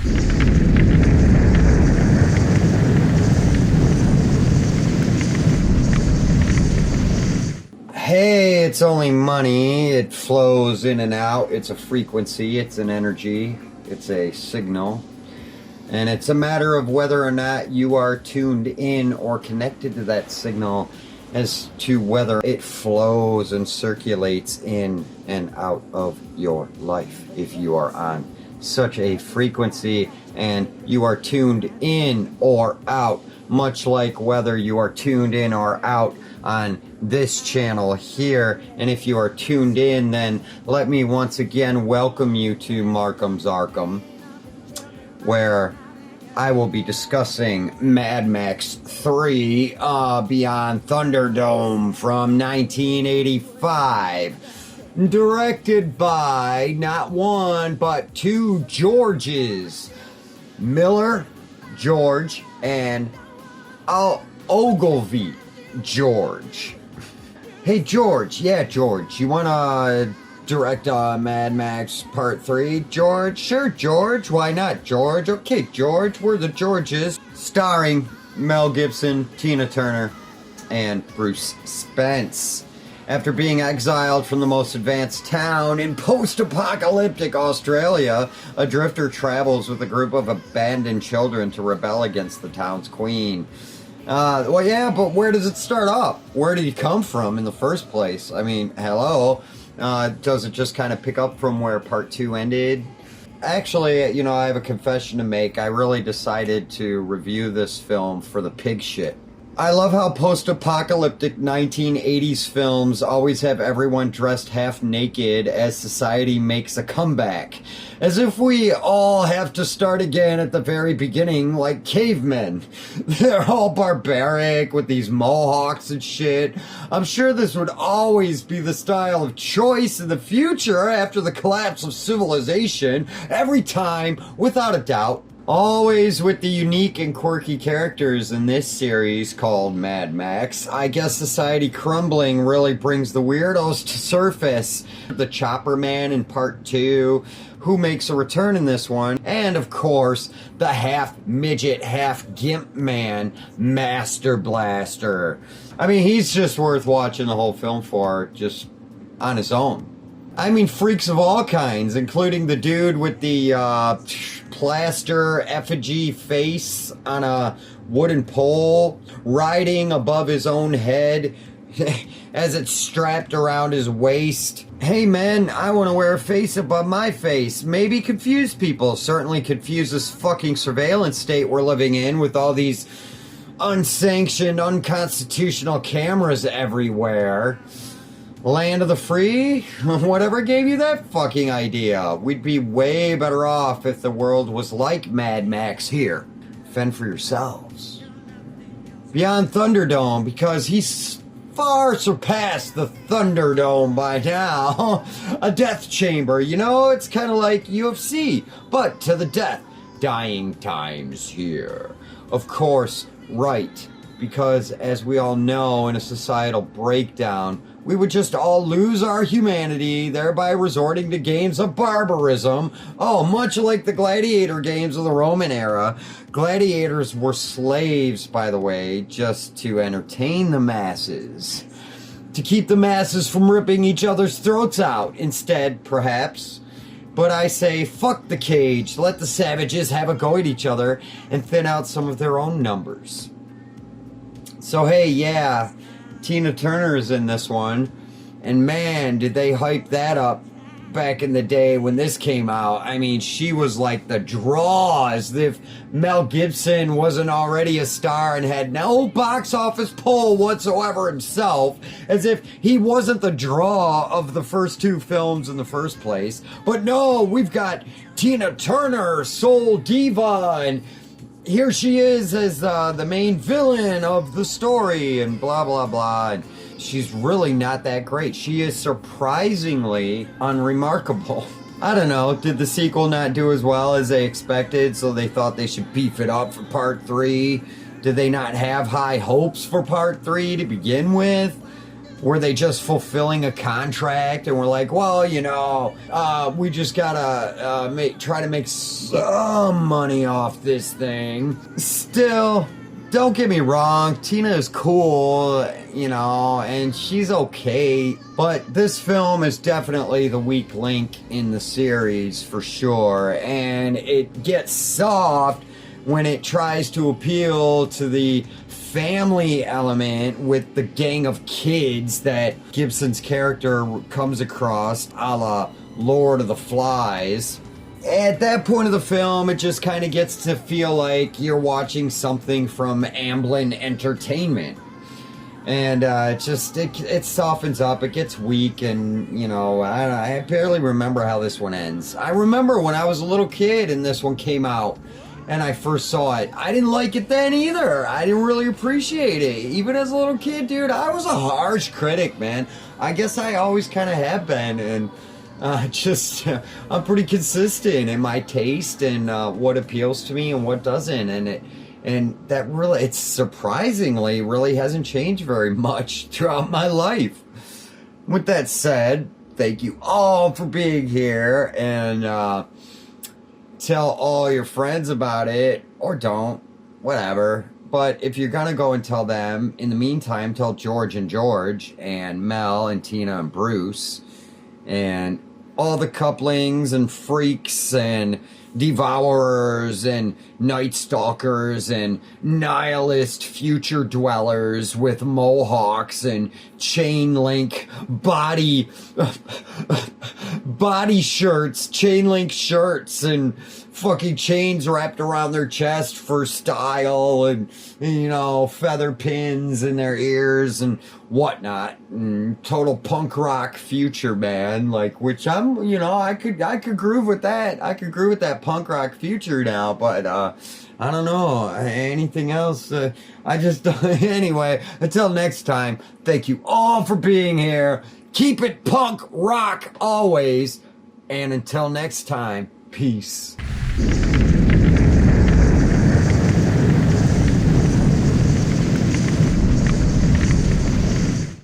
Hey, it's only money. It flows in and out. It's a frequency. It's an energy. It's a signal. And it's a matter of whether or not you are tuned in or connected to that signal as to whether it flows and circulates in and out of your life. If you are on such a frequency and you are tuned in or out, much like whether you are tuned in or out on this channel here. And if you are tuned in, then let me once again welcome you to Markham's Arkham, where I will be discussing Mad Max 3 Beyond Thunderdome from 1985. Directed by not one, but two Georges. Miller, George, and Ogilvy, George. Hey, George. Yeah, George. You want to direct Mad Max Part 3, George? Sure, George. Why not, George? Okay, George. We're the Georges. Starring Mel Gibson, Tina Turner, and Bruce Spence. After being exiled from the most advanced town in post-apocalyptic Australia, a drifter travels with a group of abandoned children to rebel against the town's queen. Well, yeah, but where does it start off? Where did he come from in the first place? I mean, hello? Does it just kind of pick up from where part 2 ended? Actually, you know, I have a confession to make. I really decided to review this film for the pig shit. I love how post-apocalyptic 1980s films always have everyone dressed half naked as society makes a comeback. As if we all have to start again at the very beginning like cavemen. They're all barbaric with these mohawks and shit. I'm sure this would always be the style of choice in the future after the collapse of civilization. Every time, without a doubt. Always with the unique and quirky characters in this series called Mad Max. I guess society crumbling really brings the weirdos to surface. The Chopper Man in part 2, who makes a return in this one. And of course, the half-midget, half-gimp man, Master Blaster. I mean, he's just worth watching the whole film for, just on his own. I mean, freaks of all kinds, including the dude with the plaster effigy face on a wooden pole, riding above his own head as it's strapped around his waist. Hey man, I want to wear a face above my face. Maybe confuse people. Certainly confuse this fucking surveillance state we're living in with all these unsanctioned, unconstitutional cameras everywhere. Land of the free? Whatever gave you that fucking idea? We'd be way better off if the world was like Mad Max here. Fend for yourselves. Beyond Thunderdome, because he's far surpassed the Thunderdome by now. A death chamber, you know? It's kind of like UFC, but to the death. Dying times here. Of course, right. Because, as we all know, in a societal breakdown, we would just all lose our humanity, thereby resorting to games of barbarism. Oh, much like the gladiator games of the Roman era. Gladiators were slaves, by the way, just to entertain the masses. To keep the masses from ripping each other's throats out, instead, perhaps. But I say, fuck the cage. Let the savages have a go at each other and thin out some of their own numbers. So hey, yeah, Tina Turner is in this one, and man, did they hype that up back in the day when this came out. I mean, she was like the draw, as if Mel Gibson wasn't already a star and had no box office pull whatsoever himself, as if he wasn't the draw of the first two films in the first place. But no, we've got Tina Turner, soul diva, and here she is as the main villain of the story, and blah, blah, blah. And she's really not that great. She is surprisingly unremarkable. I don't know, did the sequel not do as well as they expected, so they thought they should beef it up for part 3? Did they not have high hopes for part 3 to begin with? Were they just fulfilling a contract and were like, well, we just gotta try to make some money off this thing? Still, don't get me wrong, Tina is cool, and she's okay, but this film is definitely the weak link in the series for sure, and it gets soft when it tries to appeal to the family element with the gang of kids that Gibson's character comes across, a la Lord of the Flies. At that point of the film, it just kind of gets to feel like you're watching something from Amblin Entertainment. And it softens up, it gets weak, and, I barely remember how this one ends. I remember when I was a little kid and this one came out, and I first saw it. I didn't like it then either. I didn't really appreciate it. Even as a little kid, dude, I was a harsh critic, man. I guess I always kind of have been, and I'm pretty consistent in my taste and what appeals to me and what doesn't, and that really, it surprisingly really hasn't changed very much throughout my life. With that said, thank you all for being here, and tell all your friends about it, or don't, whatever. But if you're gonna go and tell them, in the meantime, tell George and Mel and Tina and Bruce and all the couplings and freaks and devourers and night stalkers and nihilist future dwellers with mohawks and chain link body shirts, chain link shirts, and fucking chains wrapped around their chest for style, and feather pins in their ears and whatnot, and total punk rock future, man. Like, which I'm, I could groove with that. I could groove with that punk rock future now, but I don't know anything else. I just anyway. Until next time, thank you all for being here. Keep it punk rock always, and until next time, peace.